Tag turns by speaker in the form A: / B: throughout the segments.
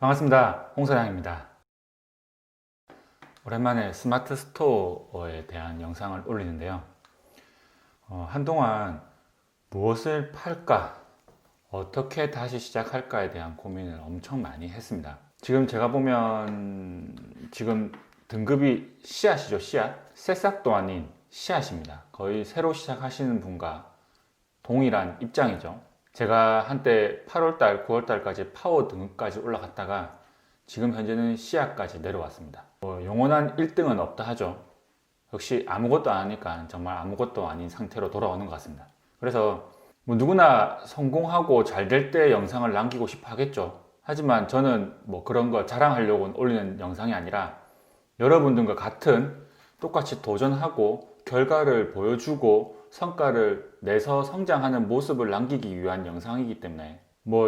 A: 반갑습니다. 홍사장입니다. 오랜만에 스마트 스토어에 대한 영상을 올리는데요. 한동안 무엇을 팔까? 어떻게 다시 시작할까에 대한 고민을 엄청 많이 했습니다. 지금 제가 보면 지금 등급이 씨앗이죠, 씨앗. 새싹도 아닌 씨앗입니다. 거의 새로 시작하시는 분과 동일한 입장이죠. 제가 한때 8월달, 9월달까지 파워 등급까지 올라갔다가 지금 현재는 씨앗까지 내려왔습니다. 영원한 1등은 없다 하죠. 역시 아무것도 안 하니까 정말 아무것도 아닌 상태로 돌아오는 것 같습니다. 그래서 누구나 성공하고 잘 될 때 영상을 남기고 싶어 하겠죠. 하지만 저는 그런 거 자랑하려고 올리는 영상이 아니라 여러분들과 같은 똑같이 도전하고 결과를 보여주고 성과를 내서 성장하는 모습을 남기기 위한 영상이기 때문에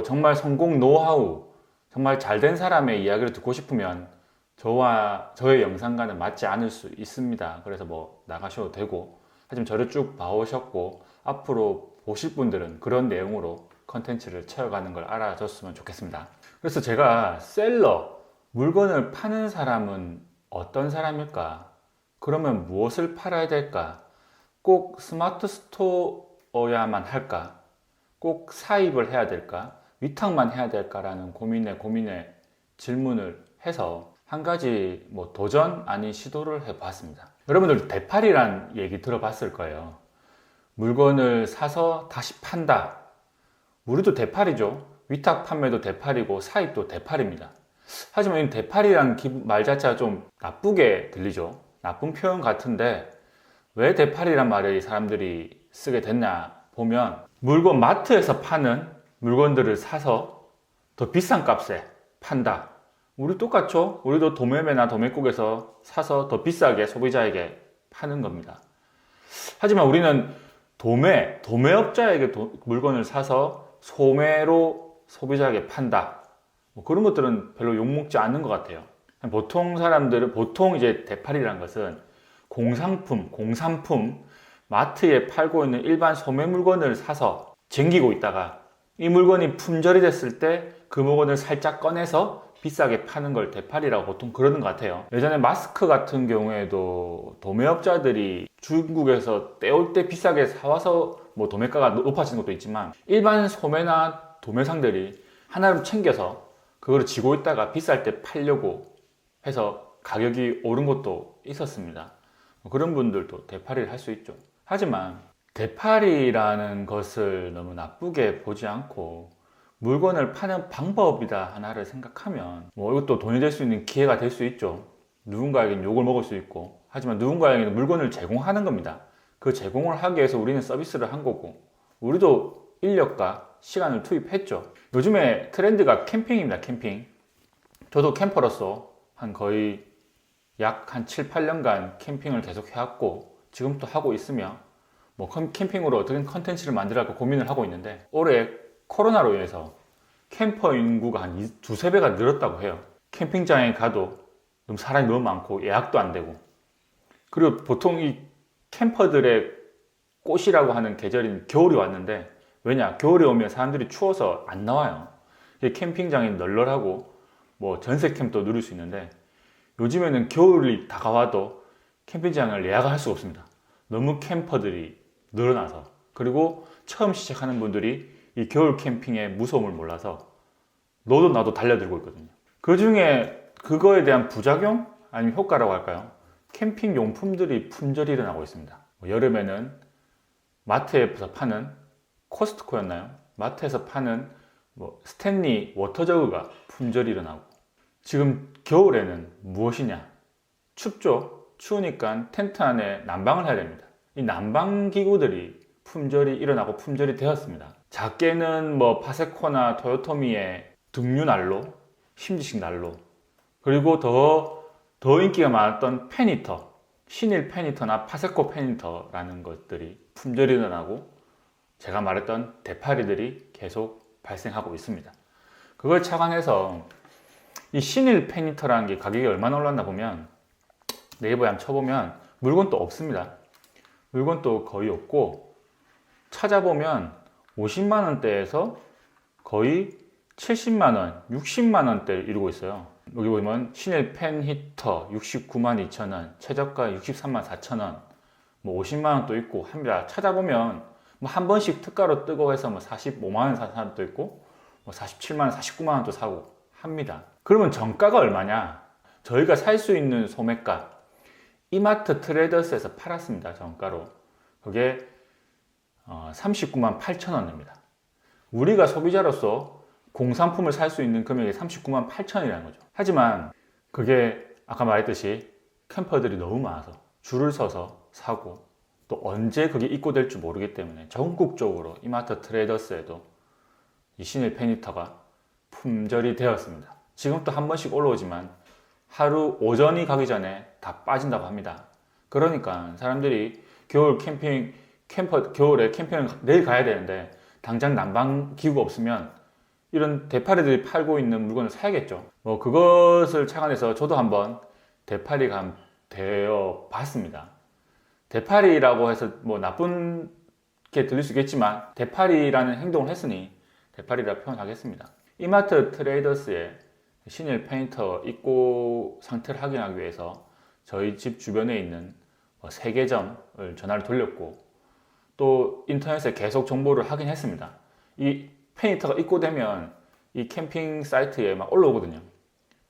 A: 정말 성공 노하우, 정말 잘된 사람의 이야기를 듣고 싶으면 저와 저의 영상과는 맞지 않을 수 있습니다. 그래서 나가셔도 되고, 하지만 저를 쭉 봐오셨고 앞으로 보실 분들은 그런 내용으로 컨텐츠를 채워가는 걸 알아줬으면 좋겠습니다. 그래서 제가 셀러, 물건을 파는 사람은 어떤 사람일까? 그러면 무엇을 팔아야 될까? 꼭 스마트 스토어야만 할까? 꼭 사입을 해야 될까? 위탁만 해야 될까라는 고민에 질문을 해서 한 가지 도전 아닌 시도를 해봤습니다. 여러분들 대팔이란 얘기 들어봤을 거예요. 물건을 사서 다시 판다. 우리도 대팔이죠. 위탁 판매도 대팔이고 사입도 대팔입니다. 하지만 이 대팔이란 말 자체가 좀 나쁘게 들리죠. 나쁜 표현 같은데 왜 대팔이란 말을 사람들이 쓰게 됐냐 보면, 물건 마트에서 파는 물건들을 사서 더 비싼 값에 판다. 우리 똑같죠? 우리도 도매매나 도매국에서 사서 더 비싸게 소비자에게 파는 겁니다. 하지만 우리는 도매업자에게 물건을 사서 소매로 소비자에게 판다. 그런 것들은 별로 욕먹지 않는 것 같아요. 보통 사람들은, 보통 이제 대팔이라는 것은 공산품, 마트에 팔고 있는 일반 소매 물건을 사서 쟁기고 있다가 이 물건이 품절이 됐을 때 그 물건을 살짝 꺼내서 비싸게 파는 걸 대팔이라고 보통 그러는 것 같아요. 예전에 마스크 같은 경우에도 도매업자들이 중국에서 떼올 때 비싸게 사와서 도매가가 높아지는 것도 있지만, 일반 소매나 도매상들이 하나를 챙겨서 그걸 쥐고 있다가 비쌀 때 팔려고 해서 가격이 오른 것도 있었습니다. 그런 분들도 대팔이를 할 수 있죠. 하지만 대팔이라는 것을 너무 나쁘게 보지 않고 물건을 파는 방법이다 하나를 생각하면 이것도 돈이 될 수 있는 기회가 될 수 있죠. 누군가에게는 욕을 먹을 수 있고, 하지만 누군가에게는 물건을 제공하는 겁니다. 그 제공을 하기 위해서 우리는 서비스를 한 거고, 우리도 인력과 시간을 투입했죠. 요즘에 트렌드가 캠핑입니다. 캠핑. 저도 캠퍼로서 거의 약 7, 8년간 캠핑을 계속 해왔고 지금도 하고 있으며 캠핑으로 어떻게 컨텐츠를 만들어야 할까 고민을 하고 있는데, 올해 코로나로 인해서 캠퍼 인구가 한 두세 배가 늘었다고 해요. 캠핑장에 가도 사람이 너무 많고 예약도 안 되고, 그리고 보통 이 캠퍼들의 꽃이라고 하는 계절인 겨울이 왔는데, 왜냐? 겨울이 오면 사람들이 추워서 안 나와요. 캠핑장이 널널하고 전세 캠도 누릴 수 있는데, 요즘에는 겨울이 다가와도 캠핑장을 예약을 할 수가 없습니다. 너무 캠퍼들이 늘어나서. 그리고 처음 시작하는 분들이 이 겨울 캠핑의 무서움을 몰라서 너도 나도 달려들고 있거든요. 그 중에 그거에 대한 부작용? 아니면 효과라고 할까요? 캠핑 용품들이 품절이 일어나고 있습니다. 여름에는 마트에서 파는, 코스트코였나요? 마트에서 파는 스탠리 워터저그가 품절이 일어나고, 지금 겨울에는 무엇이냐? 춥죠? 추우니까 텐트 안에 난방을 해야 됩니다. 이 난방 기구들이 품절이 일어나고 품절이 되었습니다. 작게는 파세코나 토요토미의 등유 난로, 심지식 난로, 그리고 더 인기가 많았던 팬히터, 신일 팬히터나 파세코 팬히터라는 것들이 품절이 일어나고, 제가 말했던 대파리들이 계속 발생하고 있습니다. 그걸 착안해서 이 신일 팬히터라는 게 가격이 얼마나 올랐나 보면, 네이버에 한번 쳐보면 물건도 없습니다. 물건도 거의 없고, 찾아보면 50만원대에서 거의 70만원, 60만원대를 이루고 있어요. 여기 보면 신일 팬 히터 69만 2천원, 최저가 63만 4천원, 뭐 50만원 도 있고 합니다. 찾아보면 뭐 한 번씩 특가로 뜨고 해서 뭐 45만원 사는 사람도 있고 뭐 47만원, 49만원도 사고 합니다. 그러면 정가가 얼마냐? 저희가 살 수 있는 소매가 이마트 트레이더스에서 팔았습니다. 정가로. 그게 39만 8천원입니다. 우리가 소비자로서 공산품을 살 수 있는 금액이 39만 8천원이라는 거죠. 하지만 그게 아까 말했듯이 캠퍼들이 너무 많아서 줄을 서서 사고 또 언제 그게 입고될지 모르기 때문에 전국적으로 이마트 트레이더스에도 이 신일 팬히터가 품절이 되었습니다. 지금 또 한 번씩 올라오지만 하루 오전이 가기 전에 다 빠진다고 합니다. 그러니까 사람들이 겨울에 캠핑을 내일 가야 되는데 당장 난방 기구가 없으면 이런 대파리들이 팔고 있는 물건을 사야겠죠. 뭐 그것을 착안해서 저도 한번 대파리가 되어 봤습니다. 대파리라고 해서 뭐 나쁜게 들릴 수 있겠지만 대파리라는 행동을 했으니 대파리라 표현하겠습니다. 이마트 트레이더스의 신일 팬히터 입고 상태를 확인하기 위해서 저희 집 주변에 있는 3개점을 전화를 돌렸고 또 인터넷에 계속 정보를 확인했습니다. 이 팬히터가 입고되면 이 캠핑 사이트에 막 올라오거든요.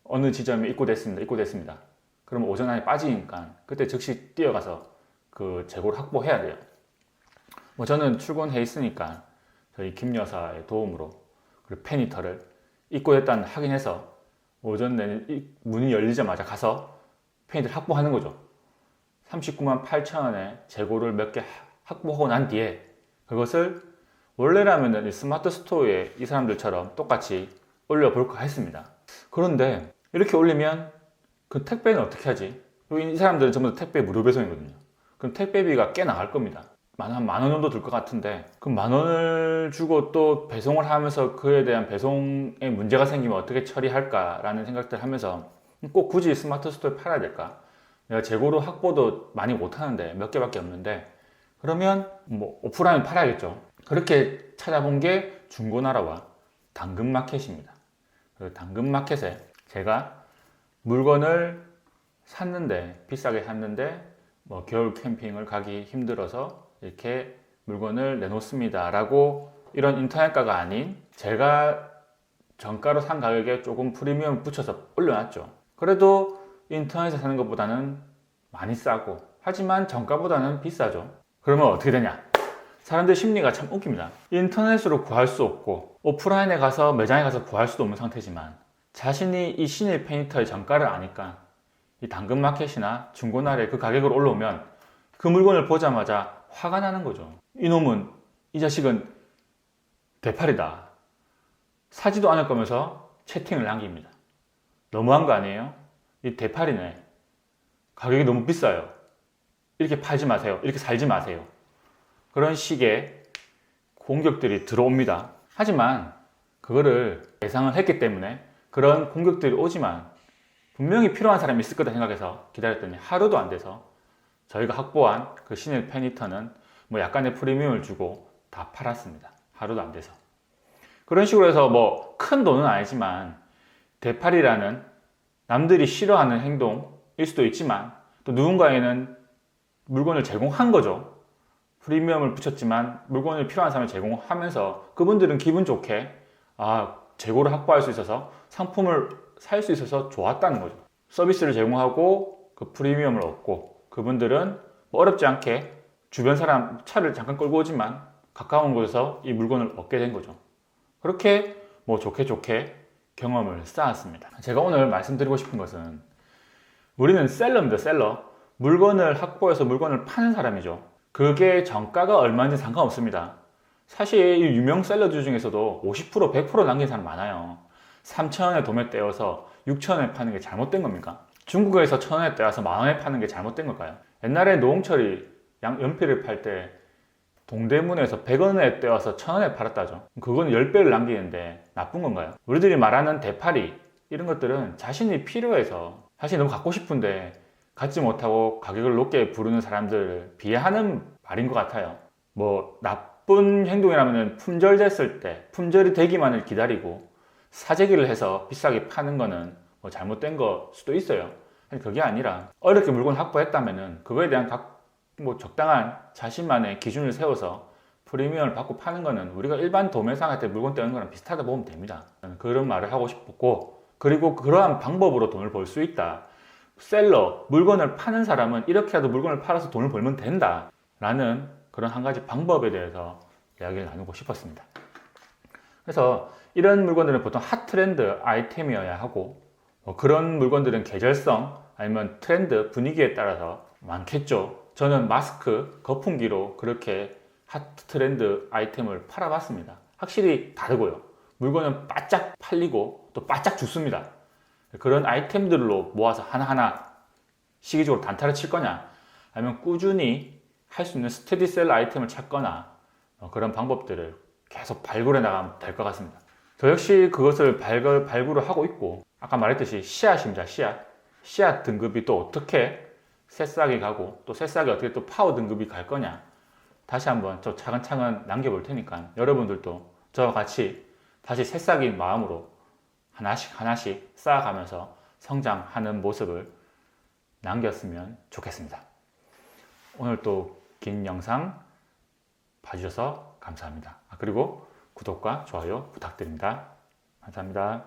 A: 어느 지점에 입고됐습니다. 그러면 오전 안에 빠지니까 그때 즉시 뛰어가서 그 재고를 확보해야 돼요. 뭐 저는 출근해 있으니까 저희 김 여사의 도움으로 그 팬히터를 입고됐다는 확인해서 오전 내내 문이 열리자마자 가서 팬히터를 확보하는 거죠. 39만 8천 원에 재고를 몇 개 확보하고 난 뒤에 그것을 원래라면 스마트 스토어에 이 사람들처럼 똑같이 올려볼까 했습니다. 그런데 이렇게 올리면 그 택배는 어떻게 하지? 이 사람들은 전부 다 택배 무료 배송이거든요. 그럼 택배비가 꽤 나갈 겁니다. 한 만 원 정도 들 것 같은데 그럼 만 원을 주고 또 배송을 하면서 그에 대한 배송에 문제가 생기면 어떻게 처리할까라는 생각들 하면서 꼭 굳이 스마트 스토어에 팔아야 될까? 내가 재고로 확보도 많이 못하는데 몇 개밖에 없는데 그러면 뭐 오프라인 팔아야겠죠. 그렇게 찾아본 게 중고나라와 당근마켓입니다. 당근마켓에 제가 물건을 샀는데 비싸게 샀는데 뭐 겨울 캠핑을 가기 힘들어서 이렇게 물건을 내놓습니다 라고 이런 인터넷가가 아닌 제가 정가로 산 가격에 조금 프리미엄 붙여서 올려놨죠. 그래도 인터넷에서 사는 것보다는 많이 싸고 하지만 정가보다는 비싸죠. 그러면 어떻게 되냐? 사람들 심리가 참 웃깁니다. 인터넷으로 구할 수 없고 오프라인에 가서 매장에 가서 구할 수도 없는 상태지만 자신이 이 신일 팬히터의 정가를 아니까 이 당근마켓이나 중고나라에 그 가격으로 올라오면 그 물건을 보자마자 화가 나는 거죠. 이놈은, 이 자식은 대팔이다. 사지도 않을 거면서 채팅을 남깁니다. 너무한 거 아니에요? 이 대팔이네. 가격이 너무 비싸요. 이렇게 팔지 마세요. 이렇게 살지 마세요. 그런 식의 공격들이 들어옵니다. 하지만 그거를 예상을 했기 때문에 그런 공격들이 오지만 분명히 필요한 사람이 있을 거다 생각해서 기다렸더니 하루도 안 돼서 저희가 확보한 그 신일 팬히터는 뭐 약간의 프리미엄을 주고 다 팔았습니다. 하루도 안 돼서. 그런 식으로 해서 뭐 큰 돈은 아니지만 대팔이라는 남들이 싫어하는 행동일 수도 있지만 또 누군가에는 물건을 제공한 거죠. 프리미엄을 붙였지만 물건을 필요한 사람을 제공하면서 그분들은 기분 좋게 재고를 확보할 수 있어서 상품을 살 수 있어서 좋았다는 거죠. 서비스를 제공하고 그 프리미엄을 얻고 그분들은 뭐 어렵지 않게 주변 사람 차를 잠깐 끌고 오지만 가까운 곳에서 이 물건을 얻게 된 거죠. 그렇게 뭐 좋게 경험을 쌓았습니다. 제가 오늘 말씀드리고 싶은 것은 우리는 셀러입니다. 셀러. 물건을 확보해서 물건을 파는 사람이죠. 그게 정가가 얼마인지 상관없습니다. 사실 이 유명 셀러들 중에서도 50%, 100% 남긴 사람 많아요. 3,000원에 도매 떼어서 6,000원에 파는 게 잘못된 겁니까? 중국에서 1,000원에 떼어서 만원에 파는 게 잘못된 걸까요? 옛날에 노홍철이 연필을 팔 때 동대문에서 100원에 떼어서 1,000원에 팔았다죠. 그건 10배를 남기는데 나쁜 건가요? 우리들이 말하는 대파리 이런 것들은 자신이 필요해서 사실 너무 갖고 싶은데 갖지 못하고 가격을 높게 부르는 사람들을 비하하는 말인 것 같아요. 뭐 나쁜 행동이라면 품절 됐을 때 품절이 되기만을 기다리고 사재기를 해서 비싸게 파는 거는 뭐 잘못된 거 수도 있어요. 그게 아니라 어렵게 물건을 확보했다면은 그거에 대한 뭐 적당한 자신만의 기준을 세워서 프리미엄을 받고 파는 거는 우리가 일반 도매상한테 물건 떼는 거랑 비슷하다 보면 됩니다. 그런 말을 하고 싶었고, 그리고 그러한 방법으로 돈을 벌 수 있다. 셀러, 물건을 파는 사람은 이렇게라도 물건을 팔아서 돈을 벌면 된다 라는 그런 한 가지 방법에 대해서 이야기를 나누고 싶었습니다. 그래서 이런 물건들은 보통 핫트렌드 아이템이어야 하고, 그런 물건들은 계절성 아니면 트렌드 분위기에 따라서 많겠죠. 저는 마스크, 거품기로 그렇게 핫트렌드 아이템을 팔아봤습니다. 확실히 다르고요. 물건은 바짝 팔리고 또 바짝 죽습니다. 그런 아이템들로 모아서 하나하나 시기적으로 단타를 칠 거냐, 아니면 꾸준히 할 수 있는 스테디셀러 아이템을 찾거나, 그런 방법들을 계속 발굴해 나가면 될 것 같습니다. 저 역시 그것을 발굴을 하고 있고, 아까 말했듯이 씨앗입니다. 씨앗 등급이 또 어떻게 새싹이 가고, 또 새싹이 어떻게 또 파워 등급이 갈 거냐, 다시 한번 저 차근차근 남겨볼 테니까 여러분들도 저와 같이 다시 새싹인 마음으로 하나씩 쌓아가면서 성장하는 모습을 남겼으면 좋겠습니다. 오늘 또 긴 영상 봐주셔서 감사합니다. 그리고 구독과 좋아요 부탁드립니다. 감사합니다.